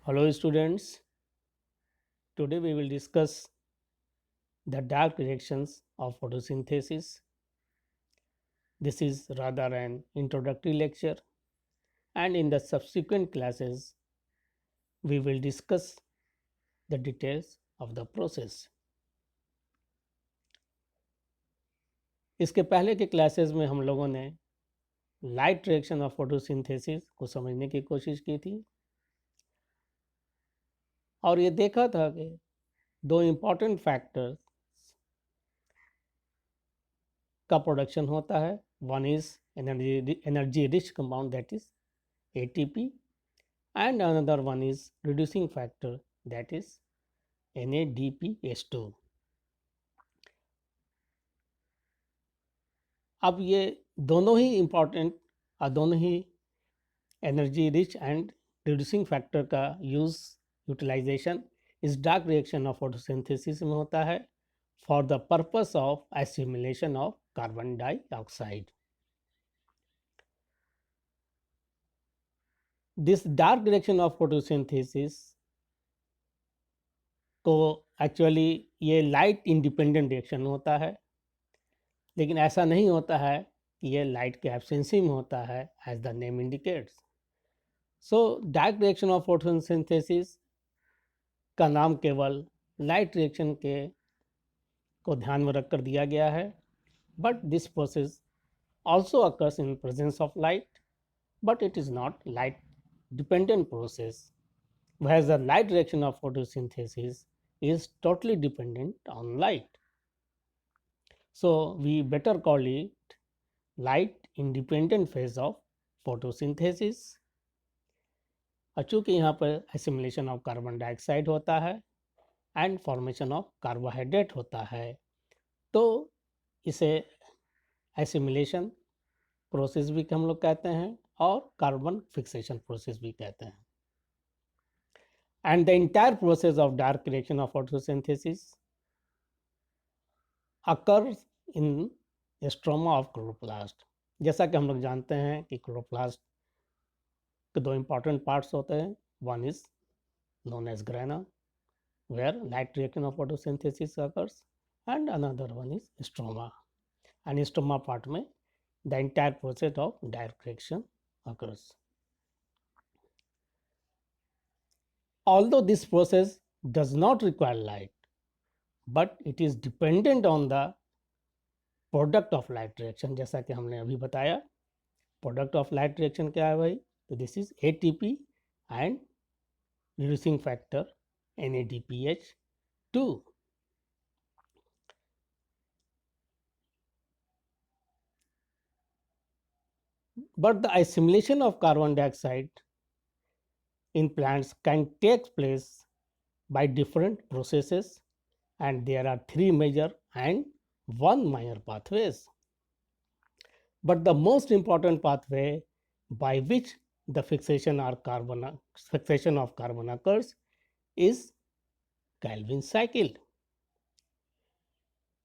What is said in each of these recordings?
Hello students, today we will discuss the dark reactions of photosynthesis. This is rather an introductory lecture, and in the subsequent classes we will discuss the details of the process. इसके पहले के classes में हम लोगों ने light reaction of photosynthesis को समझने की कोशिश की थी और ये देखा था कि दो इम्पॉर्टेंट फैक्टर्स का प्रोडक्शन होता है. One is energy rich compound that is ATP and another one is reducing factor that is NADPH2. अब ये दोनों ही इम्पॉर्टेंट और दोनों ही energy rich and reducing factor का यूटिलाइजेशन इस डार्क रिएक्शन ऑफ फोटोसिंथेसिस में होता है for the purpose of assimilation of carbon dioxide. This dark reaction of photosynthesis को एक्चुअली ये लाइट इंडिपेंडेंट रिएक्शन होता है, लेकिन ऐसा नहीं होता है कि ये लाइट के एब्सेंसी में होता है as the name indicates. So dark reaction of photosynthesis का नाम केवल लाइट रिएक्शन के को ध्यान में रखकर दिया गया है, but this process also occurs in presence of light, but it is not light dependent process, whereas the light reaction of photosynthesis is totally dependent on light. So we better call it light independent phase of photosynthesis. और चूँकि यहाँ पर assimilation of carbon dioxide होता है and formation of carbohydrate होता है, तो इसे एसिमिलेशन प्रोसेस भी हम लोग कहते हैं और कार्बन फिक्सेशन प्रोसेस भी कहते हैं. And the entire process of dark reaction of photosynthesis occurs in stroma of chloroplast. जैसा कि हम लोग जानते हैं कि क्लोरोप्लास्ट के दो इंपॉर्टेंट पार्ट्स होते हैं. One is known as grana where light reaction of photosynthesis occurs, and another one is stroma. And stroma part में the entire process of direct reaction occurs. Although this process does not require light, but it is dependent on the product of light reaction. जैसा कि हमने अभी बताया, product of light reaction क्या है भाई? तो this is ATP and reducing factor NADPH2. But the assimilation of carbon dioxide in plants can take place by different processes, and there are three major and one minor pathways. But the most important pathway by which the fixation of carbon occurs is Calvin cycle.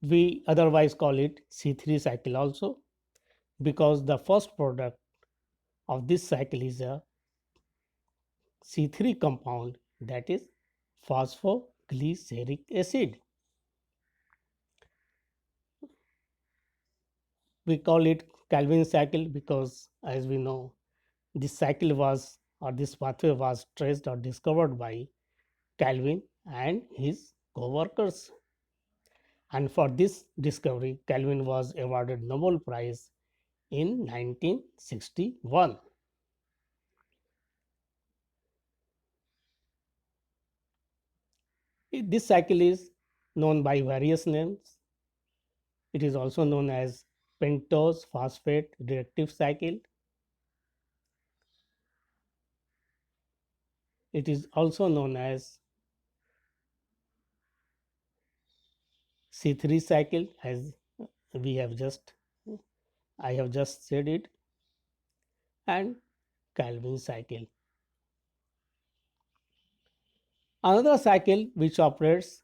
We otherwise call it C3 cycle also, because the first product of this cycle is a C3 compound, that is phosphoglyceric acid. We call it Calvin cycle because, as we know, this cycle was, or this pathway was traced or discovered by Calvin and his co-workers. And for this discovery, Calvin was awarded Nobel Prize in 1961. This cycle is known by various names. It is also known as pentose phosphate reactive cycle. It is also known as C3 cycle, as we have just I have just said it, and Calvin cycle. Another cycle which operates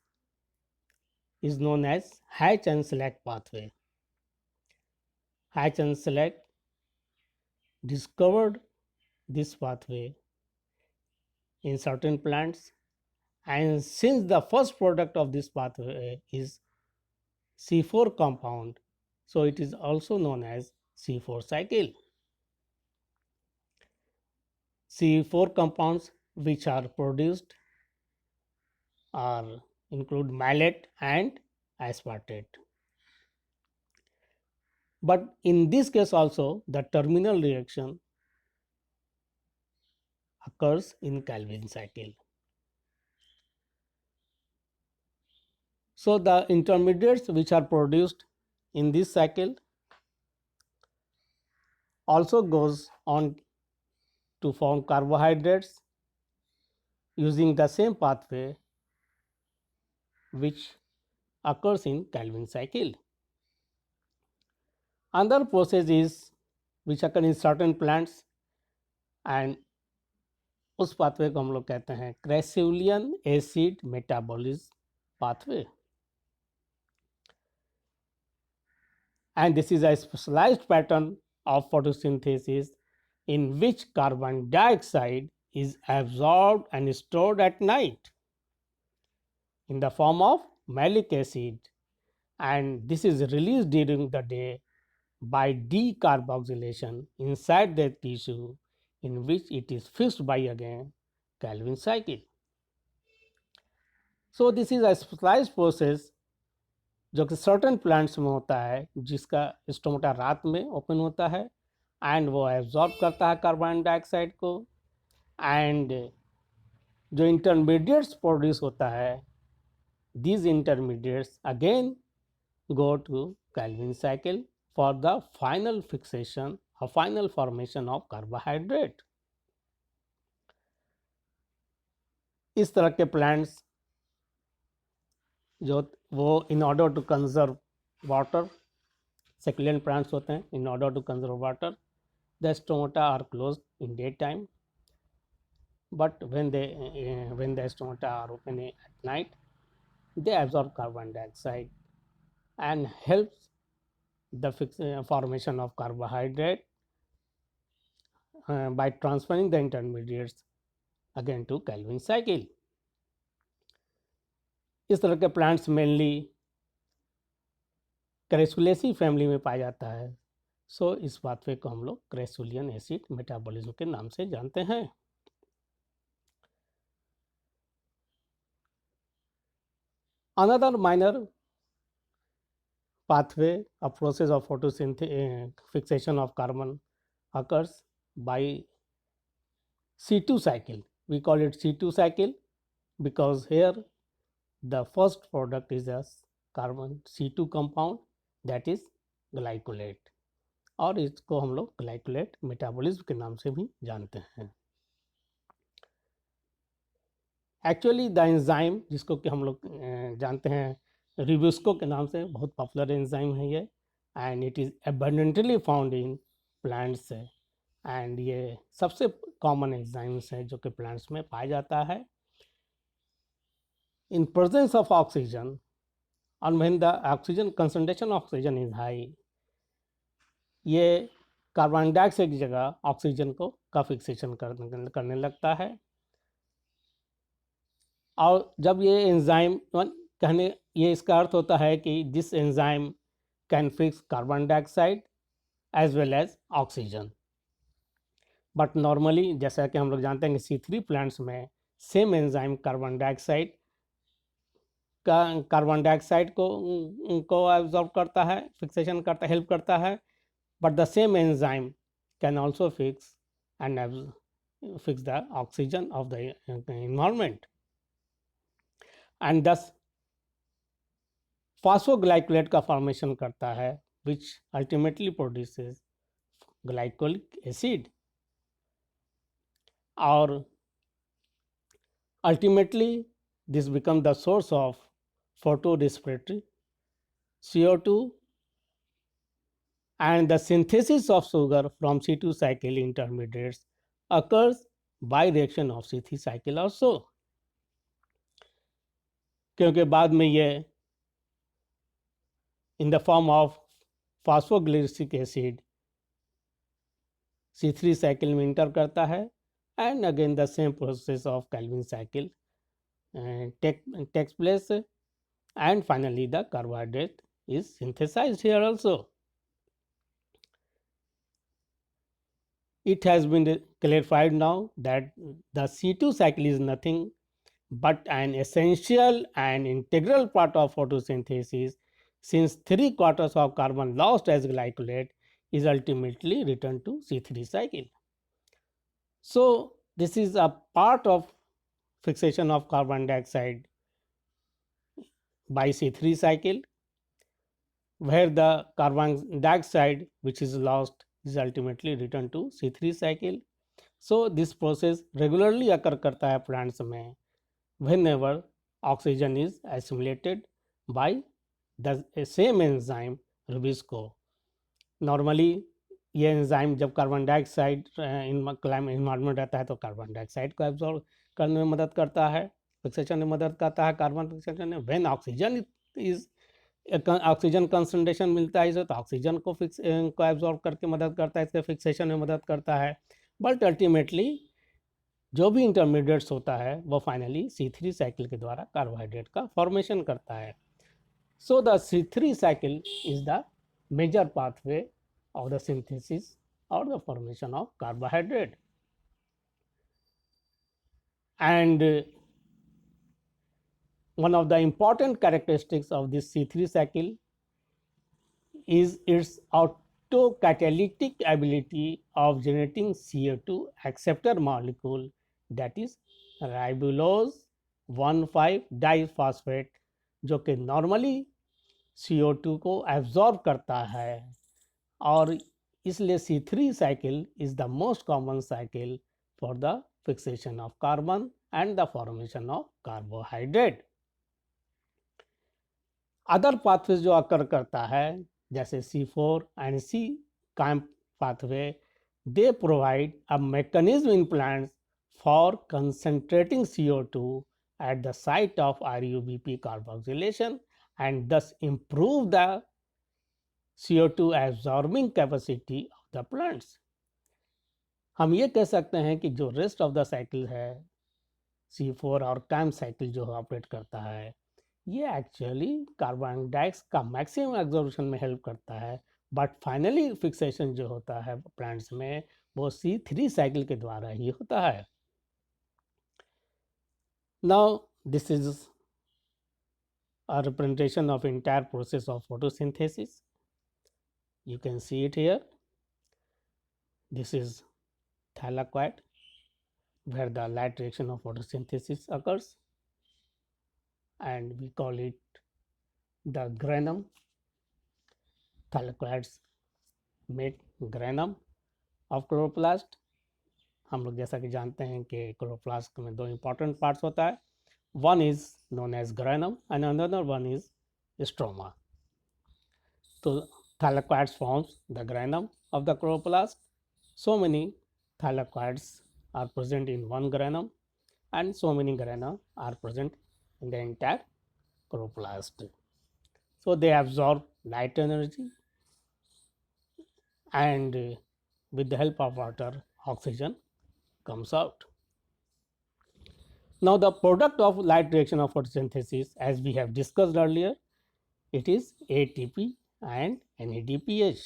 is known as Hatch and Select pathway. Hatch and Select discovered this pathway in certain plants, and since the first product of this pathway is C4 compound, so it is also known as C4 cycle. C4 compounds which are produced are include malate and aspartate. But in this case also the terminal reaction occurs in Calvin cycle. So the intermediates which are produced in this cycle also goes on to form carbohydrates using the same pathway which occurs in Calvin cycle. Another process is which occur in certain plants, and उस pathway को हम लोग कहते हैं crassulacean acid metabolism pathway, and this is a specialized pattern of photosynthesis in which carbon dioxide is absorbed and stored at night in the form of malic acid, and this is released during the day by decarboxylation inside the tissue in which it is fixed by again Calvin cycle. So this is a specialized process जो कि certain plants में होता है, जिसका stomata रात में open होता है एंड वो एब्जॉर्ब करता है कार्बन डाइऑक्साइड को, एंड जो इंटरमीडिएट्स प्रोड्यूस होता है these intermediates again go to Calvin cycle for the final fixation or final formation of carbohydrate. इस तरह के प्लांट्स जो वो in order to conserve water, succulent plants होते हैं, in order to conserve water the stomata are close in day time, but when the stomata are open at night, they absorb carbon dioxide and helps the formation of carbohydrate by transferring the intermediates again to Calvin cycle. इस तरह के plants mainly क्रेसुलेसी family में पाया जाता है, सो इस pathway को हम लोग क्रेसुलियन एसिड मेटाबॉलिज्म के नाम से जानते हैं. Another minor pathway, a process of photosynthesis fixation of carbon occurs by C2 cycle. We call it C2 cycle because here the first product is a carbon C2 compound, that is glycolate, और इसको हम लोग glycolate metabolism के नाम से भी जानते हैं. एक्चुअली द एंजाइम जिसको कि हम लोग जानते हैं रिब्यूस्को के नाम से, बहुत पॉपुलर एंजाइम है ये, and it is abundantly found in plants, and ये सबसे कॉमन एंजाइम्स है जो कि प्लांट्स में पाया जाता है. इन प्रेजेंस ऑफ ऑक्सीजन और when the oxygen concentration oxygen is high, ये कार्बन डाइऑक्साइड की जगह ऑक्सीजन को का फिक्सेशन करने लगता है. और जब ये एंजाइम कहने, ये इसका अर्थ होता है कि this enzyme can fix carbon dioxide as well as oxygen. But normally जैसा कि हम लोग जानते हैं कि C3 प्लांट्स में सेम एंजाइम कार्बन डाइऑक्साइड को एब्जॉर्ब करता है, फिक्सेशन करता, हेल्प करता है, but the same enzyme can also fix and fix the oxygen of the environment, and thus phosphoglycolate का फॉर्मेशन करता है which ultimately produces glycolic acid, और ultimately this becomes the source of photorespiratory CO2, and the synthesis of sugar from C2 cycle intermediates occurs by reaction of C3 cycle also, क्योंकि बाद में ये in the form of phosphoglyceric acid C3 cycle में inter करता है, and again the same process of Calvin cycle takes place, and finally the carbohydrate is synthesized here also. It has been clarified now that the C2 cycle is nothing but an essential and integral part of photosynthesis, since 3/4 of carbon lost as glycolate is ultimately returned to C3 cycle. So, this is a part of fixation of carbon dioxide by C3 cycle, where the carbon dioxide which is lost is ultimately returned to C3 cycle. So, this process regularly occur करता है plants में whenever oxygen is assimilated by the same enzyme Rubisco. Normally ये enzyme जब carbon dioxide environment रहता है तो carbon dioxide को absorb करने में मदद करता है, फिक्सेशन में मदद करता है कार्बन फिक्सेशन में। When oxygen is oxygen concentration मिलता है इसे तो ऑक्सीजन को को एब्जॉर्ब करके मदद करता है, इसके फिक्सेशन में मदद करता है। बट अल्टीमेटली जो भी इंटरमीडिएट्स होता है वो फाइनली C3 साइकिल के द्वारा कार्बोहाइड्रेट का फॉर्मेशन करता है। So the C3 cycle is the major pathway of the synthesis or the formation of carbohydrate. And one of the important characteristics of this C3 cycle is its autocatalytic ability of generating CO2 acceptor molecule, that is ribulose 1,5-diphosphate, जो कि normally CO2 को absorb करता है, और इसलिए C3 cycle is the most common cycle for the fixation of carbon and the formation of carbohydrate. Other pathways जो अकर करता है जैसे C4 and C CAMP pathway, they provide a mechanism in plants for concentrating CO2 at the site of RUBP carboxylation and thus improve the CO2 absorbing capacity of the plants. हम ये कह सकते हैं कि जो रेस्ट ऑफ द साइकिल है C4 और cam cycle जो ऑपरेट करता है, ये एक्चुअली कार्बन डाइऑक्साइड का मैक्सिमम एब्जॉर्प्शन में हेल्प करता है, बट फाइनली फिक्सेशन जो होता है प्लांट्स में वो C3 साइकिल के द्वारा ही होता है. Now this is a representation of entire process of photosynthesis. You can see it here. This is thylakoid, where the light reaction of photosynthesis occurs, and we call it the granum. Thylakoids make granum of chloroplast. हम लोग जैसा कि जानते हैं कि chloroplast में दो important parts होता है, one is known as granum and another one is stroma. तो thylakoids forms the granum of the chloroplast. So many thylakoids are present in one granum and so many grana are present in the entire chloroplast. So they absorb light energy and with the help of water oxygen comes out. Now the product of light reaction of photosynthesis, as we have discussed earlier, it is ATP and NADPH,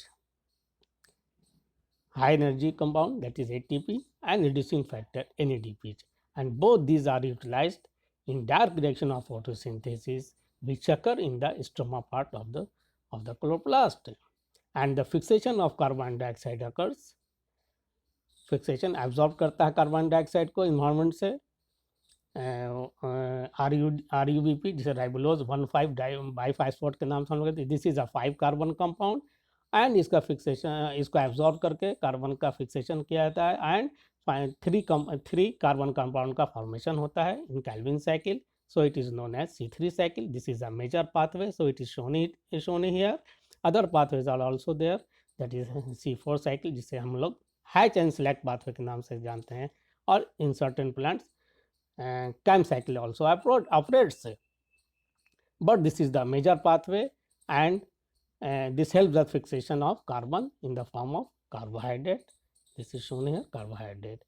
high energy compound, that is ATP, and reducing factor NADPH, and both these are utilized in dark reaction of photosynthesis which occur in the stroma part of the chloroplast, and the fixation of carbon dioxide occurs. Fixation absorb करता है carbon dioxide को environment से, RUBP जिसे राइबोलोज 1,5-बाइफॉस्फेट के नाम से हम लोग, this is a 5 carbon compound, and इसका फिक्सेशन, इसको एब्जॉर्ब करके कार्बन का फिक्सेशन किया जाता है, एंड 3 कार्बन कंपाउंड का फॉर्मेशन होता है in Calvin cycle. So it is known as C3 cycle. This is a major pathway, so it is shown here. Other pathways are also there, that is C4 cycle जिसे हम लोग hatch and select pathway के नाम से जानते हैं, और in certain plants CAM cycle also operates, but this is the major pathway, and this helps the fixation of carbon in the form of carbohydrate. This is shown here, carbohydrate.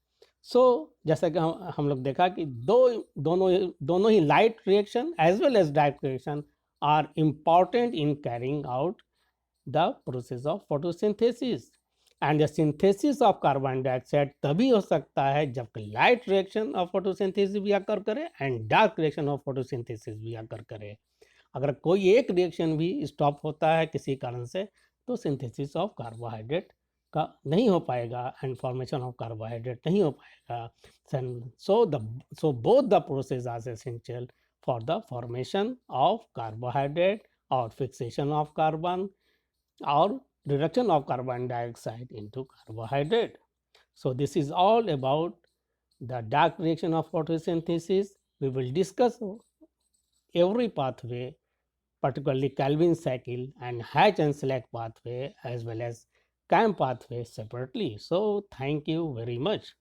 जैसा कि हम लोग देखा कि दोनों ही light reaction as well as dark reaction are important in carrying out the process of photosynthesis. And the synthesis of carbon dioxide तभी हो सकता है जब लाइट रिएक्शन ऑफ फोटोसिंथेसिस भी अकर करे and dark reaction of photosynthesis भी अकर करे। अगर कोई एक रिएक्शन भी स्टॉप होता है किसी कारण से तो सिंथेसिस ऑफ कार्बोहाइड्रेट का नहीं हो पाएगा एंड फॉर्मेशन ऑफ कार्बोहाइड्रेट नहीं हो पाएगा। So both the process are essential for the formation of carbohydrate और fixation of carbon or reduction of carbon dioxide into carbohydrate. So this is all about the dark reaction of photosynthesis. We will discuss every pathway, particularly Calvin cycle and Hatch and Slack pathway as well as CAM pathway separately. So thank you very much.